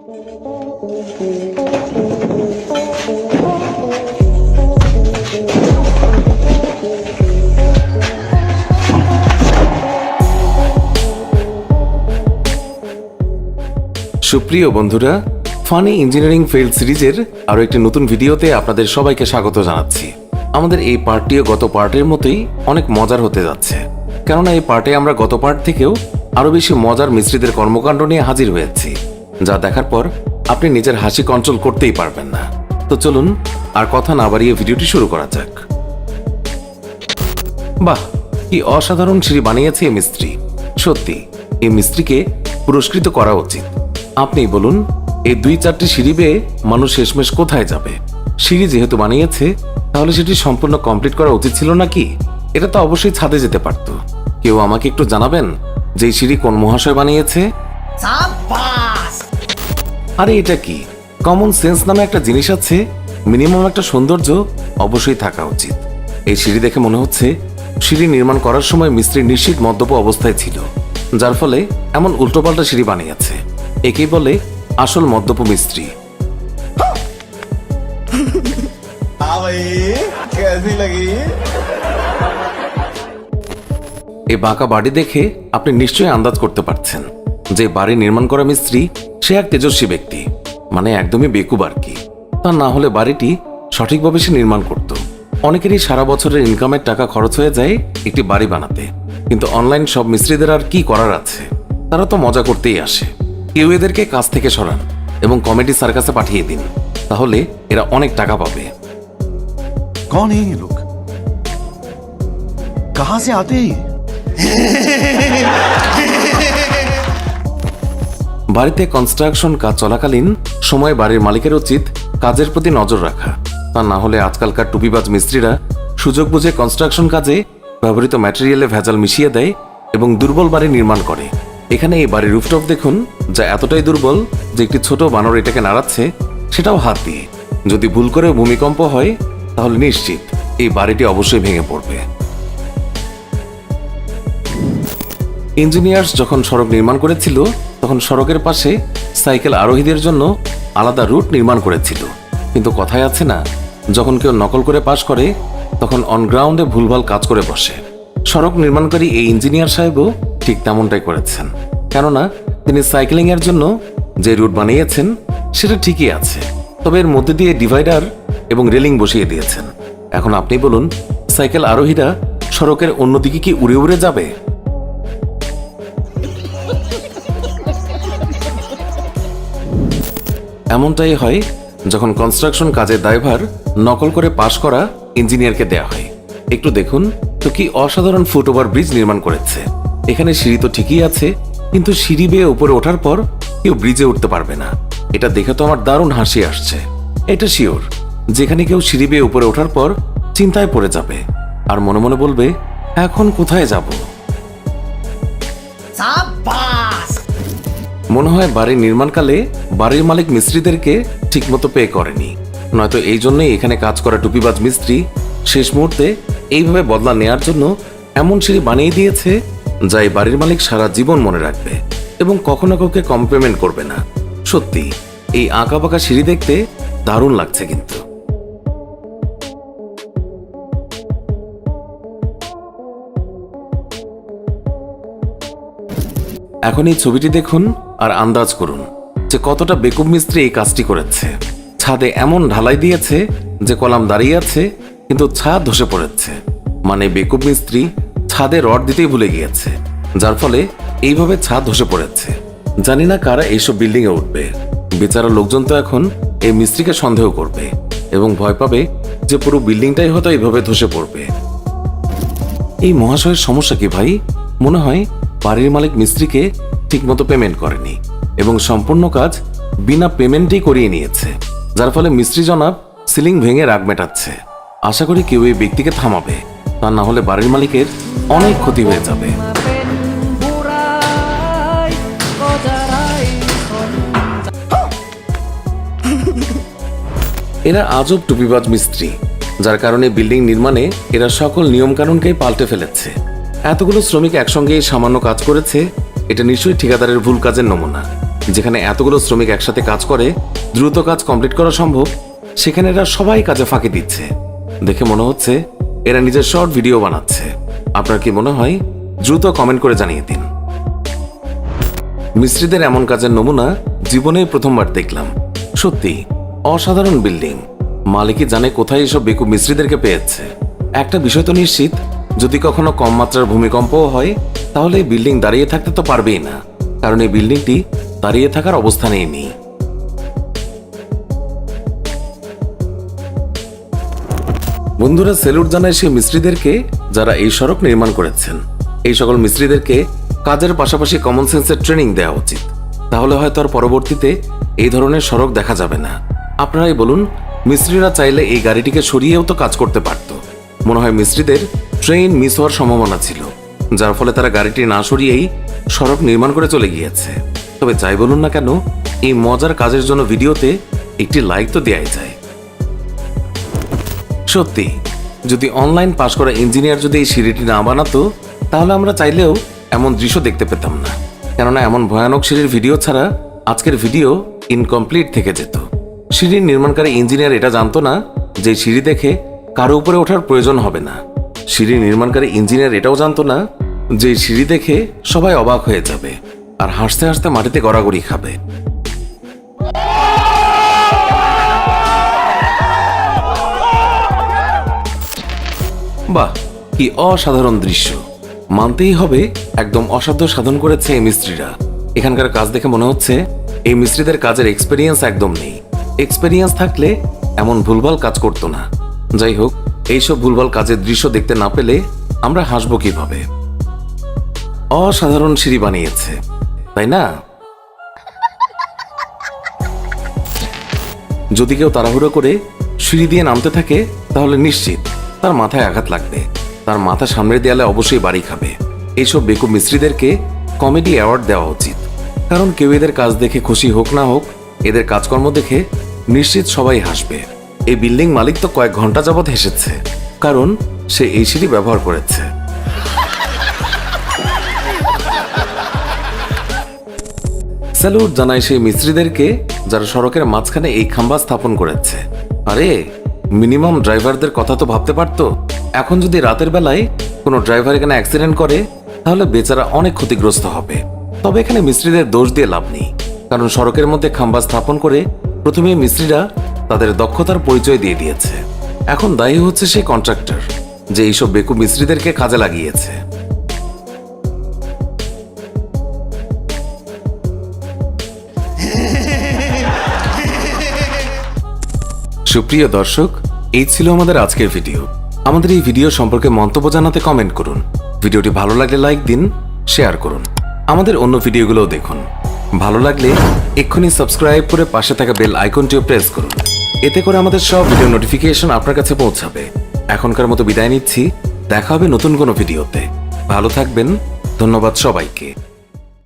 সুপ্রিয় বন্ধুরা, funny engineering fail সিরিজের আরো একটি নতুন ভিডিওতে আপনাদের সবাইকে স্বাগত জানাচ্ছি। আমাদের এই পার্টটিও গত পার্টের মতোই অনেক মজার হতে যাচ্ছে, কেননা এই পার্টে আমরা গত পার্ট থেকেও আরো বেশি মজার মিস্ত্রিদের কর্মকাণ্ড নিয়ে হাজির হয়েছি, যা দেখার পর আপনি নিজের হাসি কন্ট্রোল করতেই পারবেন না। তো চলুন আর কথা না বাড়িয়ে ভিডিওটি শুরু করা যাক। বাহ, কি অসাধারণ সিঁড়ি বানিয়েছে এই মিস্ত্রি। সত্যি এই মিস্ত্রিকে পুরস্কৃত করা উচিত। আপনি বলুন, এই 2-4টি সিঁড়ি বেয়ে মানুষ শেষমেশ কোথায় যাবে? সিঁড়ি যেহেতু বানিয়েছে, তাহলে সেটি সম্পূর্ণ কমপ্লিট করা উচিত ছিল নাকি? এটা তো অবশ্যই ছাদে যেতে পারত। কেউ আমাকে একটু জানাবেন যে এই সিঁড়ি কোন মহাশয় বানিয়েছে? আরে এটা কি? কমন সেন্স নামে একটা জিনিস আছে, মিনিমাম একটা সৌন্দর্য অবশ্যই থাকা উচিত। এই সিঁড়ি দেখে মনে হচ্ছে সিঁড়ি নির্মাণ করার সময় মিস্ত্রি নিশ্চিত মদ্যপ অবস্থায় ছিল, যার ফলে এমন উল্টোপাল্টা সিঁড়ি বানিয়েছে। একেই বলে আসল মদ্যপ মিস্ত্রি। এই বাঁকা বাড়ি দেখে আপনি নিশ্চয়ই আন্দাজ করতে পারছেন যে বাড়ি নির্মাণ করা মিস্ত্রি সে এক তেজস্বী ব্যক্তি, মানে একদমই বেকুব আর কি। তা না হলে বাড়িটি সঠিকভাবে সে নির্মাণ করত। অনেকেরই সারা বছরের ইনকামের টাকা খরচ হয়ে যায় একটি বাড়ি বানাতে, কিন্তু অনলাইন সব মিস্ত্রিদের আর কি করার আছে? তারা তো মজা করতেই আসে। কেউ এদেরকে কাজ থেকে সরান এবং কমেডি সার্কাসে পাঠিয়ে দিন, তাহলে এরা অনেক টাকা পাবে। कौन है ये लोग? कहां से आते हैं? বাড়িতে কনস্ট্রাকশন কাজ চলাকালীন সময় বাড়ির মালিকের উচিত কাজের প্রতি নজর রাখা। তা না হলে আজকালকার টুপিবাজ মিস্ত্রিরা সুযোগ বুঝে কনস্ট্রাকশন কাজে ব্যবহৃত ম্যাটেরিয়ালে ভেজাল মিশিয়ে দেয় এবং দুর্বল বাড়ি নির্মাণ করে। এখানে এই বাড়ির রুফটপ দেখুন, যা এতটাই দুর্বল যে একটি ছোট বানর এটাকে নাড়াচ্ছে, সেটাও হাত দিয়ে। যদি ভুল করে ভূমিকম্প হয় তাহলে নিশ্চিত এই বাড়িটি অবশ্যই ভেঙে পড়বে। ইঞ্জিনিয়ার্স যখন সড়ক নির্মাণ করেছিল, তখন সড়কের পাশে সাইকেল আরোহীদের জন্য আলাদা রুট নির্মাণ করেছিল। কিন্তু কথায় আছে না, যখন কেউ নকল করে পাশ করে, তখন অনগ্রাউন্ডে ভুলভাল কাজ করে বসে। সড়ক নির্মাণকারী এই ইঞ্জিনিয়ার সাহেবও ঠিক তেমনটাই করেছেন, কেননা তিনি সাইকেলিং এর জন্য যে রুট বানিয়েছেন সেটা ঠিকই আছে, তবে এর মধ্যে দিয়ে ডিভাইডার এবং রেলিং বসিয়ে দিয়েছেন। এখন আপনি বলুন, সাইকেল আরোহীরা সড়কের অন্যদিকে কি উড়ে উড়ে যাবে? এমনটাই হয় যখন কনস্ট্রাকশন কাজের দায়ভার নকল করে পাশ করা ইঞ্জিনিয়ারকে দেয়া হয়। একটু দেখুন তো, কি অসাধারণ ফুটওভার ব্রিজ নির্মাণ করেছে। এখানে সিঁড়ি তো ঠিকই আছে, কিন্তু সিঁড়ি বেয়ে উপরে ওঠার পর কেউ ব্রিজে উঠতে পারবে না। এটা দেখে তো আমার দারুণ হাসি আসছে। এটা শিওর, যেখানে কেউ সিঁড়ি বেয়ে উপরে ওঠার পর চিন্তায় পড়ে যাবে আর মনে মনে বলবে, এখন কোথায় যাব? মনে হয় বাড়ির নির্মাণকালে বাড়ির মালিক মিস্ত্রিদেরকে ঠিকমতো পে করেনি, নয়তো এই জন্যই এখানে কাজ করা টুপিবাজ মিস্ত্রি শেষ মুহূর্তে এইভাবে বদলা নেয়ার জন্য এমন সিঁড়ি বানিয়ে দিয়েছে যা এই বাড়ির মালিক সারা জীবন মনে রাখবে এবং কখনো কাউকে কমপ্লিমেন্ট করবে না। সত্যি এই আঁকা বাঁকা সিঁড়ি দেখতে দারুণ লাগছে। কিন্তু এখন এই ছবিটি দেখুন আর আন্দাজ করুন যে কতটা বেকুব মিস্ত্রি এই কাজটি করেছে। ছাদে এমন ঢালাই দিয়েছে যে কলাম দাঁড়িয়ে আছে, কিন্তু ছাদ ধসে পড়েছে। মানে বেকুব মিস্ত্রি ছাদে রড দিতেই ভুলে গিয়েছে, যার ফলে এইভাবে ছাদ ধসে পড়েছে। জানি না কারা এইসব বিল্ডিং এ উঠবে। বেচারা লোকজন তো এখন এই মিস্ত্রিকে সন্দেহ করবে এবং ভয় পাবে যে পুরো বিল্ডিংটাই হয়তো এইভাবে ধসে পড়বে। এই মহাশয়ের সমস্যা কি ভাই? মনে হয় বাড়ির মালিক মিস্ত্রিকে ঠিকমতো পেমেন্ট করেনি এবং সম্পূর্ণ কাজ বিনা পেমেন্টেই করিয়ে নিয়েছে, যার ফলে মিস্ত্রি জনাব সিলিং ভেঙে রাগ মেটাচ্ছে। আশা করি কেউ এই ব্যক্তিকে থামাবে, তা না হলে বাড়ির মালিকের অনেক ক্ষতি হয়ে যাবে। এরা আজব টুপিবাজ মিস্ত্রি, যার কারণে বিল্ডিং নির্মাণে এরা সকল নিয়ম কানুনকেই পাল্টে ফেলেছে। এতগুলো শ্রমিক একসঙ্গে সামান্য কাজ করেছে, এটা নিশ্চয়ই ঠিকাদারের ভুল কাজের নমুনা। যেখানে এতগুলো শ্রমিক একসাথে কাজ করে দ্রুত কাজ কমপ্লিট করা সম্ভব, সেখানে এরা সবাই কাজে ফাঁকি দিচ্ছে। দেখে মনে হচ্ছে এরা নিজের শর্ট ভিডিও বানাচ্ছে। আপনার কি মনে হয়? দ্রুত কমেন্ট করে জানিয়ে দিন। মিস্ত্রিদের এমন কাজের নমুনা জীবনে প্রথমবার দেখলাম। সত্যি অসাধারণ বিল্ডিং। মালিকই জানে কোথায় এসব বেকুব মিস্ত্রিদেরকে পেয়েছে। একটা বিষয় তো নিশ্চিত, যদি কখনো কম মাত্রার ভূমিকম্পও হয় তাহলে এই বিল্ডিং দাঁড়িয়ে থাকতে তো পারবেই না, কারণ এই বিল্ডিংটি দাঁড়িয়ে থাকার অবস্থানেই নেই। বন্ধুরা, স্যালুট জানায় সেই মিস্ত্রিদেরকে যারা এই সড়ক নির্মাণ করেছেন। এই সকল মিস্ত্রিদেরকে কাজের পাশাপাশি কমন সেন্সের ট্রেনিং দেওয়া উচিত, তাহলে হয়তো আর পরবর্তীতে এই ধরনের সড়ক দেখা যাবে না। আপনারাই বলুন, মিস্ত্রিরা চাইলে এই গাড়িটিকে সরিয়েও তো কাজ করতে পারত। মনে হয় মিস্ত্রিদের ট্রেন মিস হওয়ার সম্ভাবনা ছিল, যার ফলে তারা গাড়িটি না সরিয়েই সড়ক নির্মাণ করে চলে গিয়েছে। তবে যাই বলুন না কেন, এই মজার কাজের জন্য ভিডিওতে একটি লাইক তো দেয়াই যায়। সত্যি, যদি অনলাইন পাশ করা ইঞ্জিনিয়ার যদি এই সিঁড়িটি না বানাতো তাহলে আমরা চাইলেও এমন দৃশ্য দেখতে পেতাম না। কেননা এমন ভয়ানক সিঁড়ির ভিডিও ছাড়া আজকের ভিডিও ইনকমপ্লিট থেকে যেত। সিঁড়ির নির্মাণকারী ইঞ্জিনিয়ার এটা জানতো না যে সিঁড়ি দেখে কারো উপরে ওঠার প্রয়োজন হবে না। সিঁড়ি নির্মাণকারী ইঞ্জিনিয়ার এটাও জানতো না যে সিঁড়ি দেখে সবাই অবাক হয়ে যাবে আর হাসতে হাসতে মাটিতে গড়াগড়ি খাবে। বাহ, কি অসাধারণ দৃশ্য! মানতেই হবে একদম অসাধ্য সাধন করেছে এই মিস্ত্রিরা। এখানকার কাজ দেখে মনে হচ্ছে এই মিস্ত্রিদের কাজের এক্সপেরিয়েন্স একদম নেই। এক্সপেরিয়েন্স থাকলে এমন ভুলভাল কাজ করতো না। যাই হোক, এইসব ভুলভাল কাজের দৃশ্য দেখতে না পেলে আমরা হাসবো কিভাবে? অসাধারণ সিঁড়ি বানিয়েছে, তাই না? যদি কেউ তাড়াহুড়ো করে সিঁড়ি দিয়ে নামতে থাকে তাহলে নিশ্চিত তার মাথায় আঘাত লাগবে, তার মাথা সামনের দেয়ালে অবশ্যই বাড়ি খাবে। এইসব বেকুব মিস্ত্রিদেরকে কমেডি অ্যাওয়ার্ড দেওয়া উচিত, কারণ কেউ এদের কাজ দেখে খুশি হোক না হোক, এদের কাজকর্ম দেখে নিশ্চিত সবাই হাসবে। এই বিল্ডিং মালিক তো কয়েক ঘন্টা যাবৎ হেসেছে, কারণ সে এই সিঁড়ি ব্যবহার করেছে। স্যালুট জানাই সেই মিস্ত্রিদেরকে যারা সড়কের মাঝখানে এই খাম্বা স্থাপন করেছে। আরে, মিনিমাম ড্রাইভারদের কথা তো ভাবতে পারতো। এখন যদি রাতের বেলায় কোনো ড্রাইভার এখানে অ্যাক্সিডেন্ট করে তাহলে বেচারা অনেক ক্ষতিগ্রস্ত হবে। তবে এখানে মিস্ত্রিদের দোষ দিয়ে লাভ নেই, কারণ সড়কের মধ্যে খাম্বা স্থাপন করে প্রথমে মিস্ত্রিরা তাদের দক্ষতার পরিচয় দিয়ে দিয়েছে। এখন দায়ী হচ্ছে সেই কন্ট্রাক্টর যে এইসব বেকুব মিস্ত্রিদেরকে কাজে লাগিয়েছে। সুপ্রিয় দর্শক, এই ছিল আমাদের আজকের ভিডিও। আমাদের এই ভিডিও সম্পর্কে মন্তব্য জানাতে কমেন্ট করুন। ভিডিওটি ভালো লাগলে লাইক দিন, শেয়ার করুন। আমাদের অন্য ভিডিওগুলোও দেখুন। ভালো লাগলে এক্ষুনি সাবস্ক্রাইব করে পাশে থাকা বেল আইকনটিও প্রেস করুন। এতে করে আমাদের সব ভিডিও নোটিফিকেশন আপনার কাছে পৌঁছাবে। এখনকার মতো বিদায় নিচ্ছি, দেখা হবে নতুন কোনো ভিডিওতে। ভালো থাকবেন, ধন্যবাদ সবাইকে।